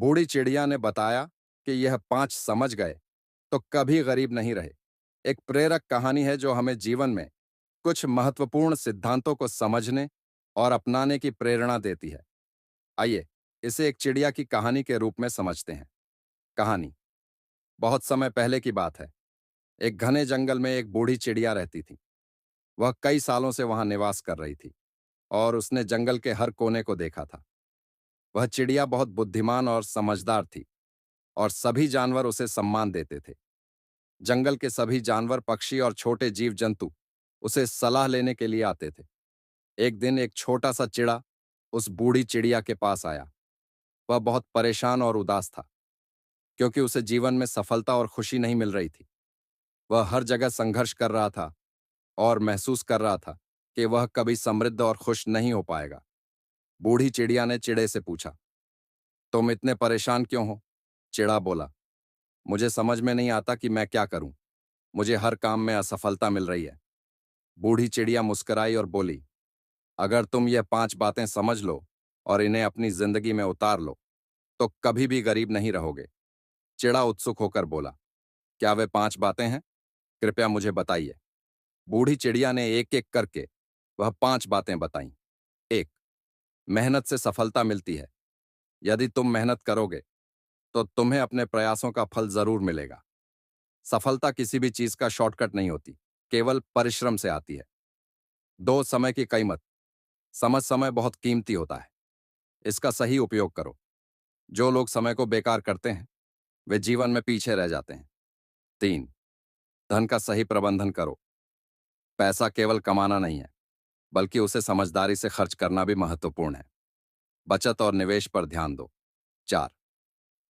बूढ़ी चिड़िया ने बताया कि यह 5 समझ गए तो कभी गरीब नहीं रहे। एक प्रेरक कहानी है जो हमें जीवन में कुछ महत्वपूर्ण सिद्धांतों को समझने और अपनाने की प्रेरणा देती है। आइए इसे एक चिड़िया की कहानी के रूप में समझते हैं। कहानी बहुत समय पहले की बात है। एक घने जंगल में एक बूढ़ी चिड़िया रहती थी। वह कई सालों से वहां निवास कर रही थी और उसने जंगल के हर कोने को देखा था। वह चिड़िया बहुत बुद्धिमान और समझदार थी और सभी जानवर उसे सम्मान देते थे। जंगल के सभी जानवर, पक्षी और छोटे जीव जंतु उसे सलाह लेने के लिए आते थे। एक दिन एक छोटा सा चिड़ा उस बूढ़ी चिड़िया के पास आया। वह बहुत परेशान और उदास था क्योंकि उसे जीवन में सफलता और खुशी नहीं मिल रही थी। वह हर जगह संघर्ष कर रहा था और महसूस कर रहा था कि वह कभी समृद्ध और खुश नहीं हो पाएगा। बूढ़ी चिड़िया ने चिड़े से पूछा, तुम इतने परेशान क्यों हो? चिड़ा बोला, मुझे समझ में नहीं आता कि मैं क्या करूं। मुझे हर काम में असफलता मिल रही है। बूढ़ी चिड़िया मुस्कुराई और बोली, अगर तुम ये 5 बातें समझ लो और इन्हें अपनी जिंदगी में उतार लो तो कभी भी गरीब नहीं रहोगे। चिड़ा उत्सुक होकर बोला, क्या वे 5 बातें हैं? कृपया मुझे बताइए। बूढ़ी चिड़िया ने एक एक करके वह 5 बातें बताईं। 1, मेहनत से सफलता मिलती है। यदि तुम मेहनत करोगे तो तुम्हें अपने प्रयासों का फल जरूर मिलेगा। सफलता किसी भी चीज का शॉर्टकट नहीं होती, केवल परिश्रम से आती है। 2, समय की कीमत। समय बहुत कीमती होता है। इसका सही उपयोग करो। जो लोग समय को बेकार करते हैं वे जीवन में पीछे रह जाते हैं। 3, धन का सही प्रबंधन करो। पैसा केवल कमाना नहीं है, बल्कि उसे समझदारी से खर्च करना भी महत्वपूर्ण है। बचत और निवेश पर ध्यान दो। 4,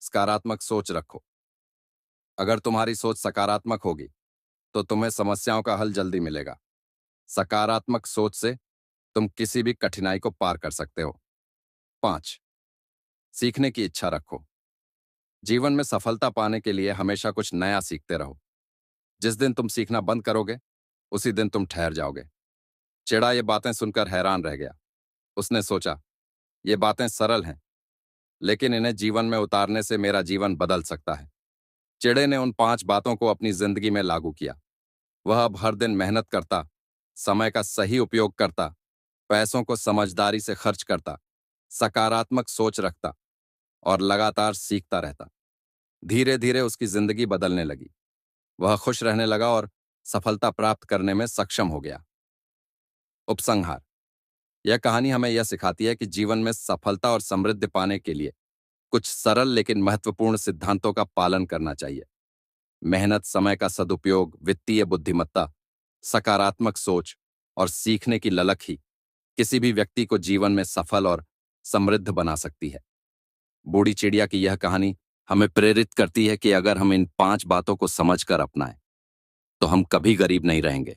सकारात्मक सोच रखो। अगर तुम्हारी सोच सकारात्मक होगी तो तुम्हें समस्याओं का हल जल्दी मिलेगा। सकारात्मक सोच से तुम किसी भी कठिनाई को पार कर सकते हो। 5, सीखने की इच्छा रखो। जीवन में सफलता पाने के लिए हमेशा कुछ नया सीखते रहो। जिस दिन तुम सीखना बंद करोगे उसी दिन तुम ठहर जाओगे। चिड़ा ये बातें सुनकर हैरान रह गया। उसने सोचा, ये बातें सरल हैं, लेकिन इन्हें जीवन में उतारने से मेरा जीवन बदल सकता है। चिड़े ने उन 5 बातों को अपनी जिंदगी में लागू किया। वह अब हर दिन मेहनत करता, समय का सही उपयोग करता, पैसों को समझदारी से खर्च करता, सकारात्मक सोच रखता और लगातार सीखता रहता। धीरे धीरे उसकी जिंदगी बदलने लगी। वह खुश रहने लगा और सफलता प्राप्त करने में सक्षम हो गया। उपसंहार, यह कहानी हमें यह सिखाती है कि जीवन में सफलता और समृद्धि पाने के लिए कुछ सरल लेकिन महत्वपूर्ण सिद्धांतों का पालन करना चाहिए। मेहनत, समय का सदुपयोग, वित्तीय बुद्धिमत्ता, सकारात्मक सोच और सीखने की ललक ही किसी भी व्यक्ति को जीवन में सफल और समृद्ध बना सकती है। बूढ़ी चिड़िया की यह कहानी हमें प्रेरित करती है कि अगर हम इन 5 बातों को समझकर अपनाएं तो हम कभी गरीब नहीं रहेंगे।